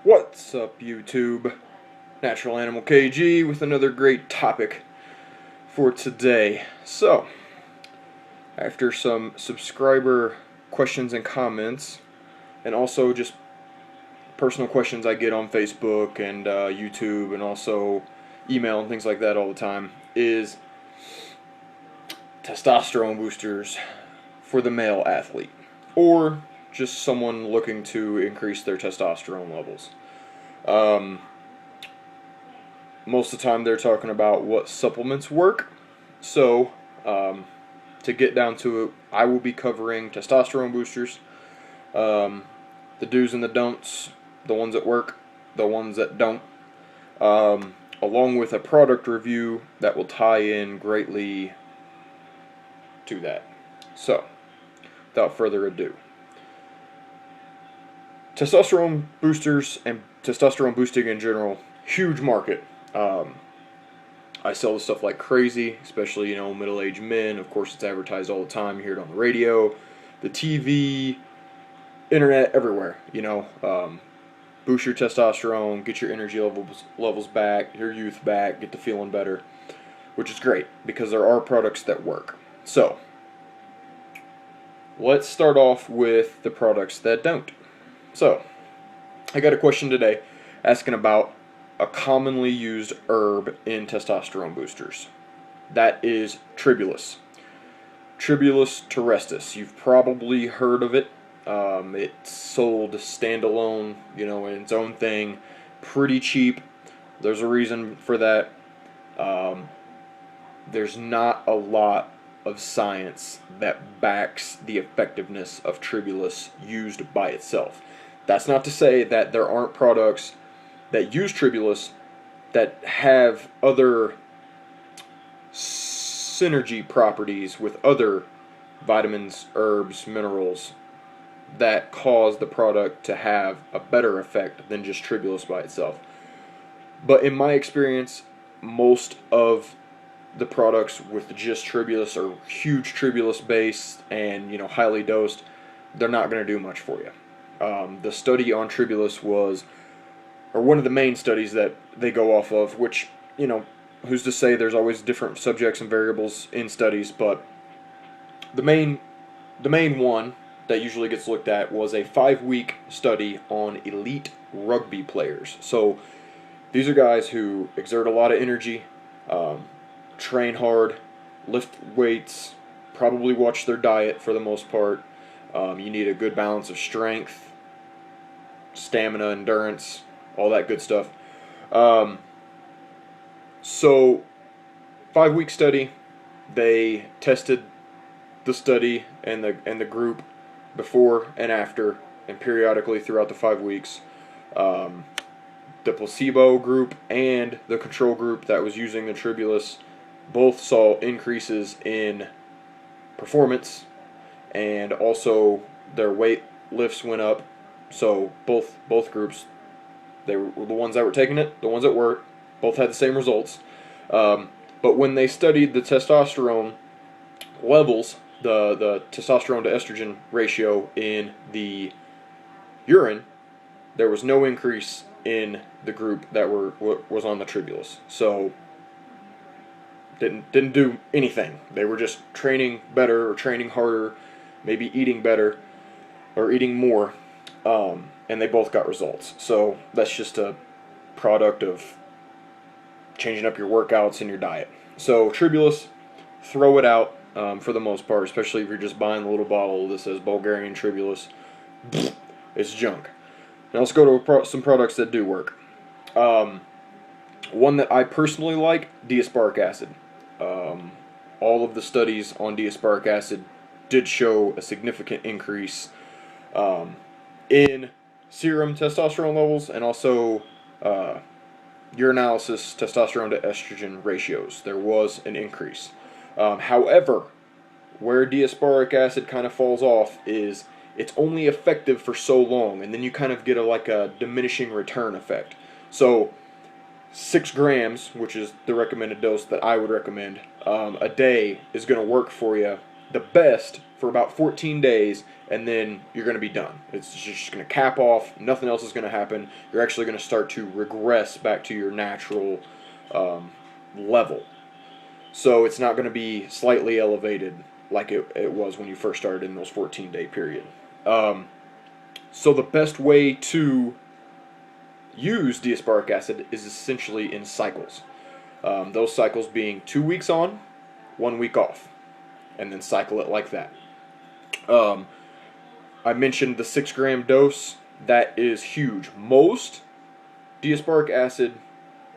What's up, YouTube? Natural Animal KG with another great topic for today. So, after some subscriber questions and comments, and also just personal questions I get on Facebook and YouTube, and also email and things like that all the time, is testosterone boosters for the male athlete, or just someone looking to increase their testosterone levels. Most of the time they're talking about what supplements work. So, to get down to it, I will be covering testosterone boosters, the do's and the don'ts, the ones that work, the ones that don't, along with a product review that will tie in greatly to that. So, without further ado, testosterone boosters and testosterone boosting in general, huge market. I sell this stuff like crazy, especially, middle-aged men. Of course, it's advertised all the time. You hear it on the radio, the TV, internet, everywhere. Boost your testosterone, get your energy levels back, your youth back, get to feeling better, which is great because there are products that work. So, let's start off with the products that don't. So, I got a question today asking about a commonly used herb in testosterone boosters. That is tribulus. Tribulus terrestis. You've probably heard of it. It's sold standalone, in its own thing, pretty cheap. There's a reason for that. There's not a lot of science that backs the effectiveness of tribulus used by itself. That's not to say that there aren't products that use tribulus that have other synergy properties with other vitamins, herbs, minerals that cause the product to have a better effect than just tribulus by itself. But in my experience, most of the products with just tribulus are huge tribulus based and highly dosed. They're not going to do much for you. The study on tribulus was, or one of the main studies that they go off of, which, who's to say there's always different subjects and variables in studies, but the main one that usually gets looked at was a 5-week study on elite rugby players. So these are guys who exert a lot of energy, train hard, lift weights, probably watch their diet for the most part. You need a good balance of strength, stamina, endurance, all that good stuff. So, 5-week study. They tested the study and the group before and after, and periodically throughout the 5 weeks. The placebo group and the control group that was using the tribulus both saw increases in performance, and also their weight lifts went up. So both groups, they were the ones that were taking it, the ones that weren't, both had the same results. But when they studied the testosterone levels, the testosterone to estrogen ratio in the urine, there was no increase in the group that was on the tribulus. So didn't do anything. They were just training better or training harder, maybe eating better or eating more. And they both got results. So that's just a product of changing up your workouts and your diet. So tribulus, throw it out for the most part, especially if you're just buying a little bottle that says Bulgarian tribulus. It's junk. Now let's go to some products that do work. One that I personally like, D-aspartic acid. All of the studies on D-aspartic acid did show a significant increase in serum testosterone levels, and also urinalysis testosterone to estrogen ratios. There was an increase. However, where D-aspartic acid kind of falls off is it's only effective for so long, and then you kind of get a diminishing return effect. So 6 grams, which is the recommended dose that I would recommend, a day is going to work for you the best for about 14 days, and then you're going to be done. It's just going to cap off. Nothing else is going to happen. You're actually going to start to regress back to your natural level. So it's not going to be slightly elevated like it was when you first started in those 14-day period. So the best way to use D-aspartic acid is essentially in cycles. Those cycles being 2 weeks on, 1 week off, and then cycle it like that. I mentioned the 6-gram dose. That is huge. Most D-aspartic acid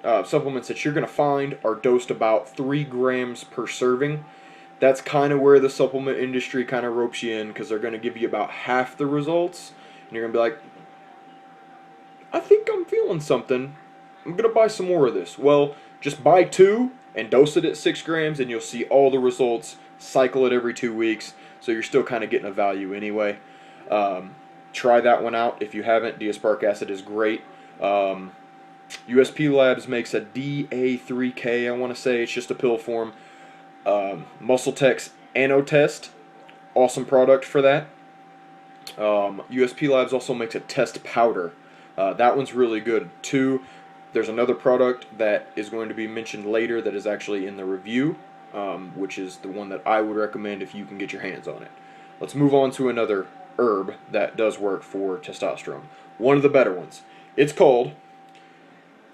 supplements that you're going to find are dosed about 3 grams per serving. That's kind of where the supplement industry kind of ropes you in, because they're going to give you about half the results, and you're going to be like, I think I'm feeling something. I'm going to buy some more of this. Well, just buy 2 and dose it at 6 grams, and you'll see all the results. Cycle it every 2 weeks, so you're still kind of getting a value anyway. Try that one out if you haven't. D-aspartic acid is great. USP Labs makes a DA3K, I want to say. It's just a pill form. MuscleTech's Anotest, awesome product for that. USP Labs also makes a test powder. That one's really good too. There's another product that is going to be mentioned later that is actually in the review, which is the one that I would recommend if you can get your hands on it. Let's move on to another herb that does work for testosterone. One of the better ones. It's called,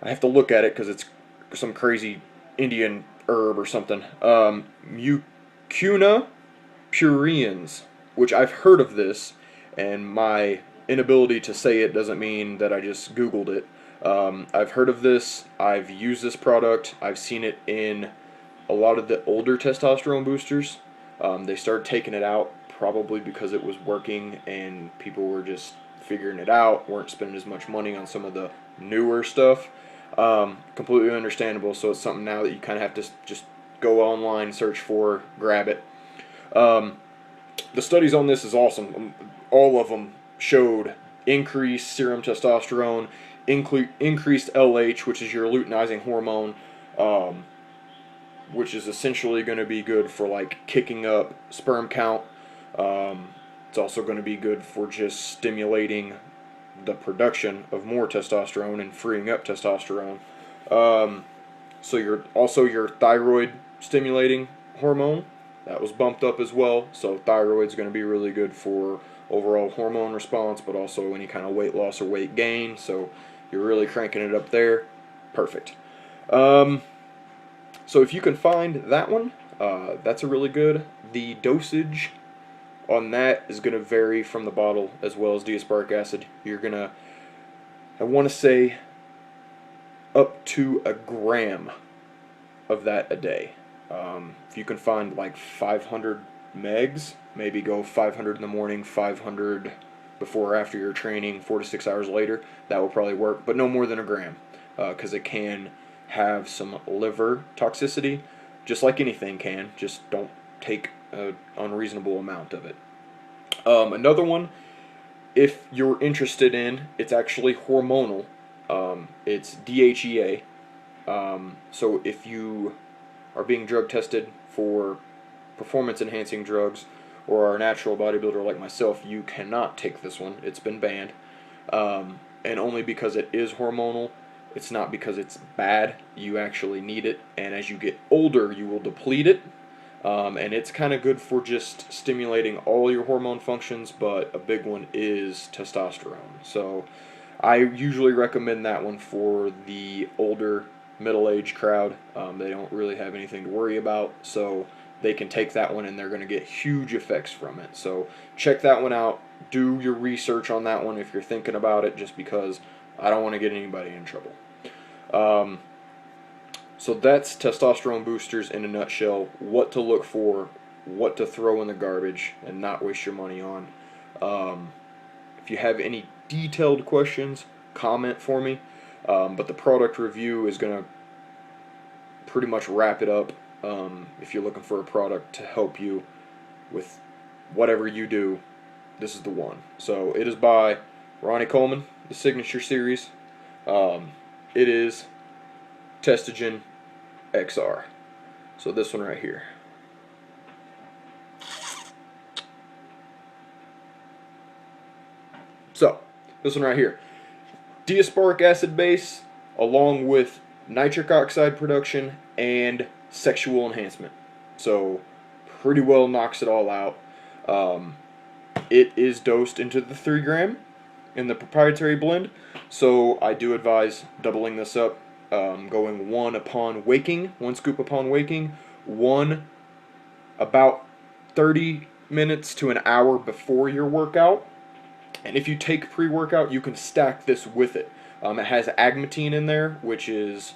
I have to look at it because it's some crazy Indian herb or something, Mucuna pruriens, which I've heard of this, and my inability to say it doesn't mean that I just Googled it. I've heard of this. I've used this product. I've seen it in a lot of the older testosterone boosters. They started taking it out probably because it was working and people were just figuring it out, weren't spending as much money on some of the newer stuff. Completely understandable, so it's something now that you kind of have to just go online, search for, grab it. The studies on this is awesome. All of them showed increased serum testosterone, increased LH, which is your luteinizing hormone, which is essentially going to be good for like kicking up sperm count. It's also going to be good for just stimulating the production of more testosterone and freeing up testosterone. So your thyroid stimulating hormone, that was bumped up as well. So thyroid's going to be really good for overall hormone response, but also any kind of weight loss or weight gain. So you're really cranking it up there. Perfect. So if you can find that one, that's a really good. The dosage on that is going to vary from the bottle as well as D-aspartic acid. You're going to, I want to say, up to 1 gram of that a day. If you can find like 500 megs, maybe go 500 in the morning, 500 before or after your training, 4 to 6 hours later, that will probably work, but no more than 1 gram, because it can have some liver toxicity, just like anything can. Just don't take an unreasonable amount of it. Another one, if you're interested in, it's actually hormonal. It's DHEA. So if you are being drug tested for performance enhancing drugs or are a natural bodybuilder like myself, you cannot take this one. It's been banned. And only because it is hormonal. It's not because it's bad. You actually need it, and as you get older, you will deplete it. And it's kind of good for just stimulating all your hormone functions, but a big one is testosterone. So I usually recommend that one for the older, middle-aged crowd. They don't really have anything to worry about, so they can take that one and they're going to get huge effects from it. So check that one out. Do your research on that one if you're thinking about it, just because I don't want to get anybody in trouble. So that's testosterone boosters in a nutshell. What to look for, what to throw in the garbage and not waste your money on. If you have any detailed questions, comment for me. But the product review is going to pretty much wrap it up. If you're looking for a product to help you with whatever you do, this is the one. So it is by Ronnie Coleman, the Signature Series. It is Testogen XR. So this one right here. This one right here. Diasporic acid base along with nitric oxide production and sexual enhancement. So pretty well knocks it all out. It is dosed into the 3 gram in the proprietary blend. So I do advise doubling this up, going 1 upon waking, 1 scoop upon waking, 1 about 30 minutes to an hour before your workout. And if you take pre-workout, you can stack this with it. It has agmatine in there, which is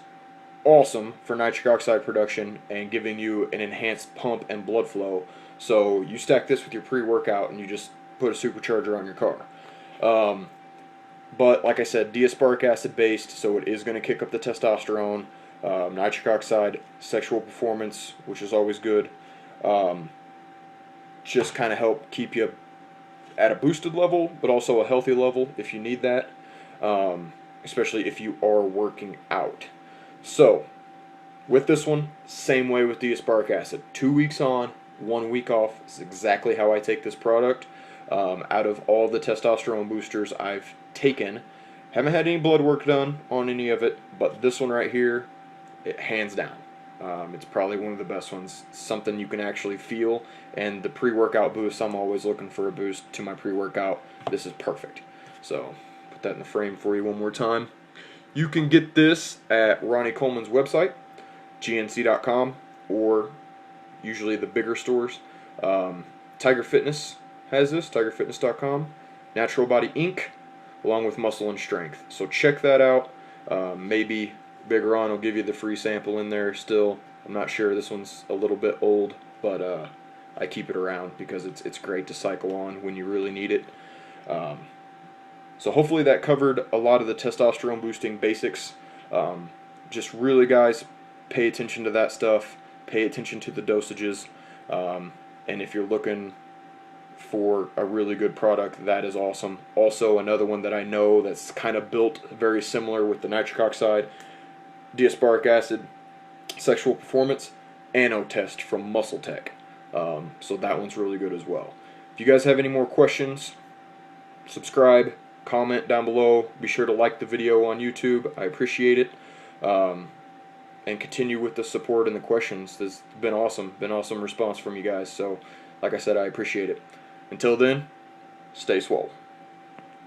awesome for nitric oxide production and giving you an enhanced pump and blood flow. So you stack this with your pre-workout and you just put a supercharger on your car. But like I said, diasporic acid based, so it is going to kick up the testosterone, nitric oxide, sexual performance, which is always good. Just kind of help keep you at a boosted level, but also a healthy level if you need that, especially if you are working out. So, with this one, same way with diasporic acid. 2 weeks on, 1 week off is exactly how I take this product. Out of all the testosterone boosters I've taken, haven't had any blood work done on any of it, but this one right here, hands down. It's probably one of the best ones. Something you can actually feel, and the pre-workout boost, I'm always looking for a boost to my pre-workout. This is perfect. So, put that in the frame for you one more time. You can get this at Ronnie Coleman's website, gnc.com, or usually the bigger stores. Tiger Fitness has this, tigerfitness.com. Natural Body Inc., along with Muscle and Strength. So check that out. Maybe Big Ron will give you the free sample in there still. I'm not sure. This one's a little bit old, but I keep it around because it's great to cycle on when you really need it. So hopefully that covered a lot of the testosterone boosting basics. Just really, guys, pay attention to that stuff. Pay attention to the dosages. And if you're looking for a really good product, that is awesome. Also, another one that I know that's kind of built very similar with the nitric oxide, diasporic acid, sexual performance, Ano Test from Muscle Tech. So that one's really good as well. If you guys have any more questions, subscribe, comment down below. Be sure to like the video on YouTube. I appreciate it. And continue with the support and the questions. This has been awesome. Been awesome response from you guys. So, like I said, I appreciate it. Until then, stay swole.